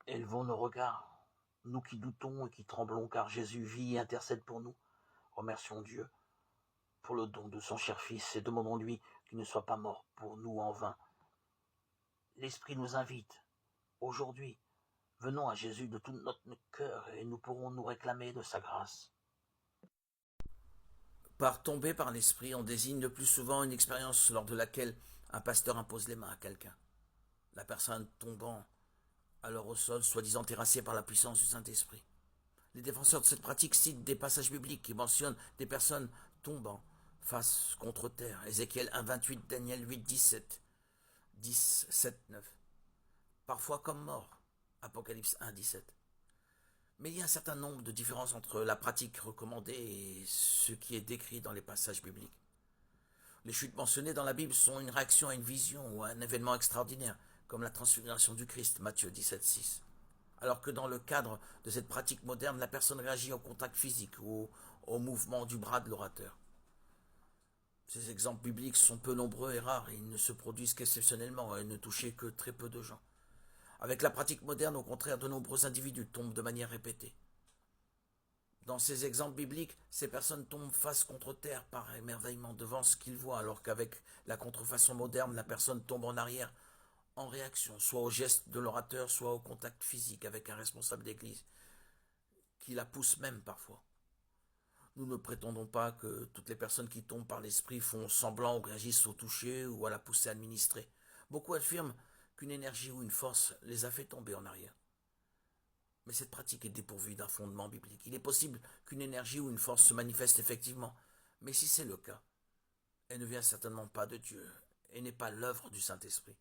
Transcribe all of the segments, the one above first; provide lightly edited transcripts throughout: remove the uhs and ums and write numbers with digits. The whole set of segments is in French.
Élevons nos regards, nous qui doutons et qui tremblons, car Jésus vit et intercède pour nous. Remercions Dieu pour le don de son cher Fils et demandons-lui qu'il ne soit pas mort pour nous en vain. L'Esprit nous invite aujourd'hui. Venons à Jésus de tout notre cœur et nous pourrons nous réclamer de sa grâce. Par tomber par l'esprit, on désigne le plus souvent une expérience lors de laquelle un pasteur impose les mains à quelqu'un. La personne tombant alors au sol, soi-disant terrassée par la puissance du Saint-Esprit. Les défenseurs de cette pratique citent des passages bibliques qui mentionnent des personnes tombant face contre terre. Ézéchiel 1, 28, Daniel 8, 17, 10, 7, 9. Parfois comme morts. Apocalypse 1, 17. Mais il y a un certain nombre de différences entre la pratique recommandée et ce qui est décrit dans les passages bibliques. Les chutes mentionnées dans la Bible sont une réaction à une vision ou à un événement extraordinaire, comme la transfiguration du Christ, Matthieu 17, 6. Alors que dans le cadre de cette pratique moderne, la personne réagit au contact physique ou au mouvement du bras de l'orateur. Ces exemples bibliques sont peu nombreux et rares, et ils ne se produisent qu'exceptionnellement et ne touchent que très peu de gens. Avec la pratique moderne, au contraire, de nombreux individus tombent de manière répétée. Dans ces exemples bibliques, ces personnes tombent face contre terre par émerveillement devant ce qu'ils voient, alors qu'avec la contrefaçon moderne, la personne tombe en arrière en réaction, soit au geste de l'orateur, soit au contact physique avec un responsable d'église, qui la pousse même parfois. Nous ne prétendons pas que toutes les personnes qui tombent par l'esprit font semblant ou réagissent au toucher ou à la poussée administrée. Beaucoup affirment qu'une énergie ou une force les a fait tomber en arrière. Mais cette pratique est dépourvue d'un fondement biblique. Il est possible qu'une énergie ou une force se manifeste effectivement, mais si c'est le cas, elle ne vient certainement pas de Dieu et n'est pas l'œuvre du Saint-Esprit.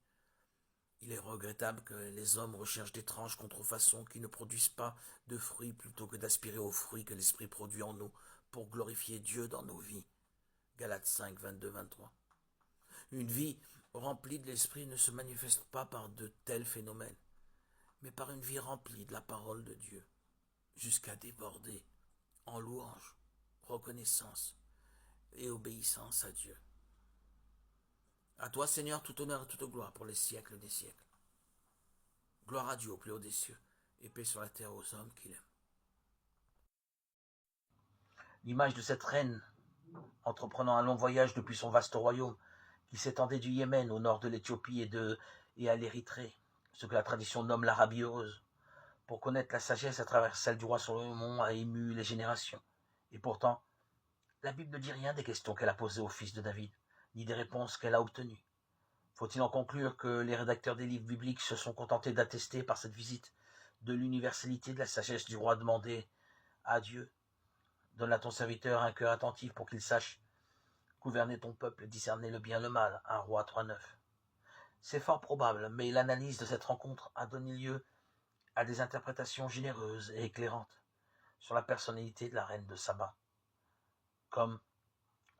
Il est regrettable que les hommes recherchent d'étranges contrefaçons qui ne produisent pas de fruits plutôt que d'aspirer aux fruits que l'Esprit produit en nous pour glorifier Dieu dans nos vies. Galates 5, 22, 23. Une vie remplie de l'Esprit ne se manifeste pas par de tels phénomènes, mais par une vie remplie de la parole de Dieu, jusqu'à déborder en louange, reconnaissance et obéissance à Dieu. À toi, Seigneur, tout honneur et toute gloire pour les siècles des siècles. Gloire à Dieu au plus haut des cieux, et paix sur la terre aux hommes qu'il aime. L'image de cette reine, entreprenant un long voyage depuis son vaste royaume, qui s'étendait du Yémen au nord de l'Éthiopie et à l'Érythrée, ce que la tradition nomme l'Arabie heureuse, pour connaître la sagesse à travers celle du roi Salomon a ému les générations. Et pourtant, la Bible ne dit rien des questions qu'elle a posées au fils de David, ni des réponses qu'elle a obtenues. Faut-il en conclure que les rédacteurs des livres bibliques se sont contentés d'attester par cette visite de l'universalité de la sagesse du roi demandée à Dieu? Donne à ton serviteur un cœur attentif pour qu'il sache gouverner ton peuple et discerner le bien et le mal. 1 Roi 3,9. C'est fort probable, mais l'analyse de cette rencontre a donné lieu à des interprétations généreuses et éclairantes sur la personnalité de la reine de Saba, comme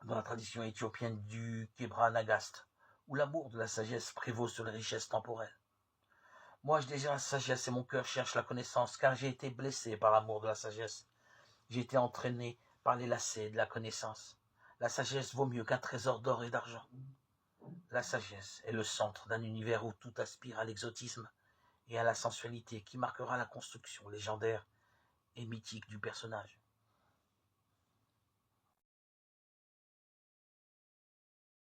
dans la tradition éthiopienne du Kebra Nagast, où l'amour de la sagesse prévaut sur les richesses temporelles. Moi, je désire la sagesse et mon cœur cherche la connaissance, car j'ai été blessé par l'amour de la sagesse. J'ai été entraîné par les lacets de la connaissance. La sagesse vaut mieux qu'un trésor d'or et d'argent. La sagesse est le centre d'un univers où tout aspire à l'exotisme et à la sensualité qui marquera la construction légendaire et mythique du personnage.